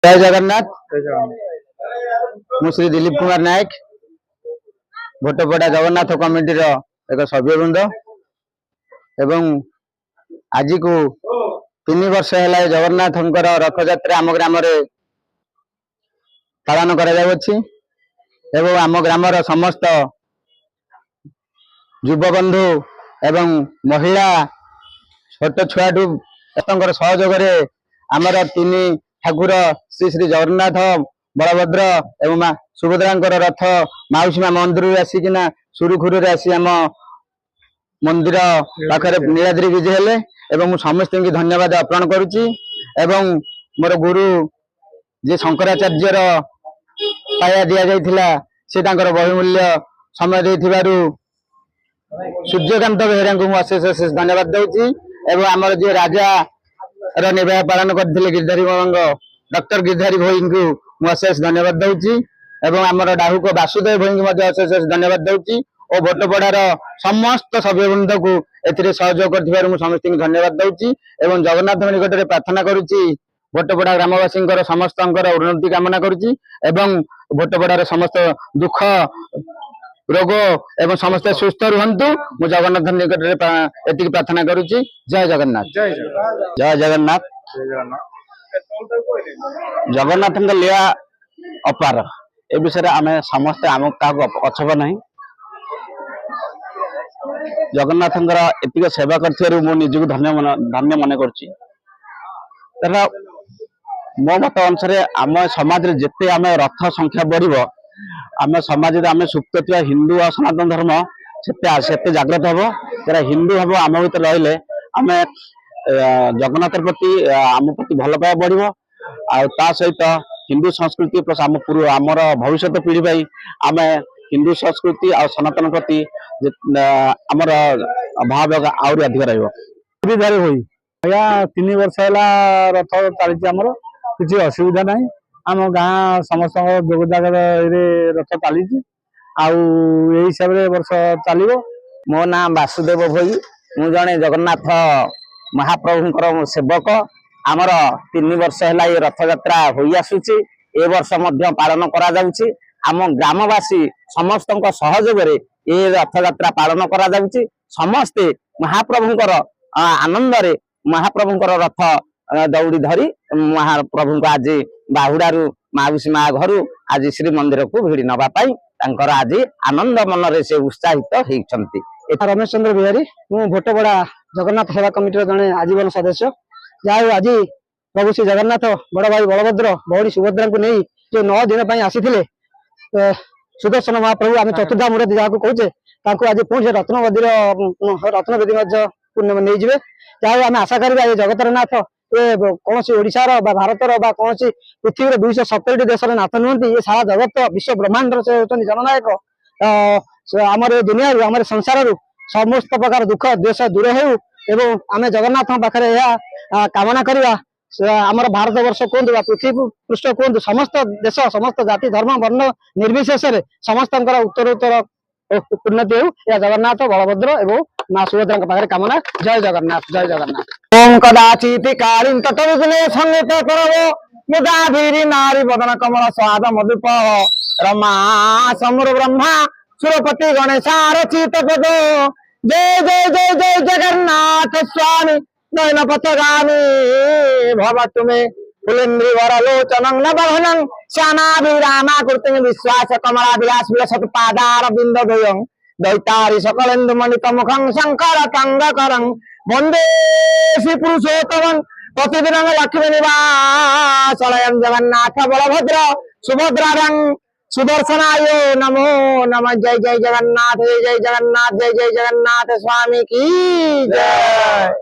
जय जगन्नाथ। मु श्री दिलीप कुमार नायक भोटपड़ा जगन्नाथ कमिटी एक सभ्यवृंद एवं आज को 3 वर्ष है जगन्नाथ रथ यात्रा आम ग्राम पालन कर आम ग्राम समस्त युव बंधु एवं महिला छोट छुआठू सहयोग आमर 3 ठाकुर श्री श्री जगन्नाथ बलभद्र एवं सुभद्रा रथ माउसी माँ मंदिर आसिकिना सुरुखुरु आसी आम मंदिर पाखे नीलाद्री विजय हेले एवं समस्त की धन्यवाद अर्पण करुच्ची एवं मोर गुरु जे शंकराचार्यर पाया दि जाइथिला से बहुमूल्य समय देथिबारु सूर्यकांत बेहरा को अशेष अशेष धन्यवाद दूची एवं आमर जे राजा निर्वाह पालन करते गिरधारी मलंग डॉक्टर गिरधारी भई को अशेष धन्यवाद दूची एवं आमर डाहुक वासुदेव भई को अशेष अशेष धन्यवाद दूची और भोटपड़ार समस्त सभ्यवृंद को एथिरे सहयोग कर समस्त धन्यवाद दूची एवं जगन्नाथ निकट में प्रार्थना करुच्ची भोटपड़ा ग्रामवासी समस्त उन्नति कामना करुच्ची एवं भोटपड़ार समस्त दुख रोग एवं समस्त सुस्थ रुहंतु मु जगन्नाथ निकट में प्रार्थना करुच्ची। जय जगन्नाथ। जय जगन्नाथ। जगन्नाथ लीला अपार ए विषय आम समस्त आम क्या अछब ना जगन्नाथ एतिक सेवा कर निजक धन्य मन कर मो मत अनुसार आम समाज जिते आम रथ संख्या बढ़ आम समाज आम सुप्त थी हिंदू और सनातन धर्म से जागृत हम जरा हिंदू हम आम भर रही आम जगन्नाथ प्रति आम प्रति भल पाया बढ़ सहित हिंदू संस्कृति प्लस आम आमर भविष्य पीढ़ी आम हिंदू संस्कृति और सनातन प्रति आमर भाव आहरी अधिक रहा 3 वर्ष है रथ चली आमर किसी असुविधा ना आम गाँ समस्त जोगदान रथ चली हिसाब से वर्ष चलो। मो ना वासुदेव भई मु जने जगन्नाथ महाप्रभुंकर सेवक आमर 3 वर्ष है ये रथ यात्रा हो आसुची ए वर्ष मध्य पालन करा जाउची आम ग्रामवासी समस्त सहयोग ये रथ यात्रा पालन करा जाउची समस्ते महाप्रभुंकर आनंद रे महाप्रभुंकर रथ दौड़ी धरी महाप्रभु को आज बाहुडारू माउसी माँ घर आज श्री मंदिर को भिड़ी नवापाई आज आनंद मन रे से उत्साहित होती। रमेश चंद्र बिहारी मु भोटपड़ा जगन्नाथ सेवा कमिटी जड़े आजीवन सदस्य जहाँ आज प्रभु श्री जगन्नाथ बड़ भाई बलभद्र भौणी सुभद्रा को नहीं जो 9 दिन आसी सुदर्शन महाप्रभु आम चतुर्धा मूर्ति जहाँ कहे आज पुणी रत्नवेदी नहीं जाए जहाँ आम आशा करा जगतर नाथ ये कौन ओडार भारतर कौन पृथ्वी 270 देशर नाथ नुहति ये सारा जगत विश्व ब्रह्मांड से होती जननायक आमर दुनिया आम संसार समस्त प्रकार दुख देश दूर हो एवं आम जगन्नाथ पाखे कामना करवा आमर भारत वर्ष कहतु पृथ्वी पृष्ठ कहतु समस्त देश समस्त जाति धर्म वर्ण निर्विशेष समस्त उत्तर उन्नति हो या जगन्नाथ बलभद्र एवं माँ सुभद्रा पाखे कामना। जय जगन्नाथ। जय जगन्नाथ। ओम कदाचित कालीन तटविघ्ने संगीत करवो मुदाभिरी नारी बदन कमल स्वाद मधुप रमा समर ब्रह्मा सुरपति गणेशार चित पद जय जय जय जय जगन्नाथ स्वामी नयन पथगामी भव तुमे फुलेन्द्री वरलोचनं नवघनं श्यामाभिरामा कृतिं विश्वास कमला विलास विलसत पादार बिंद द्वयं दैतारी सकलेन्दु मणित मुखं शंकर तंगकरं वंदे श्री पुरुषोत्तमं प्रतिदिनं लक्ष्मी निवासलयं जगन्नाथ बलभद्र सुभद्रारं सुदर्शनाय नमो नमः। जय जय जगन्नाथ। जय जय जगन्नाथ। जय जय जगन्नाथ स्वामी की जय।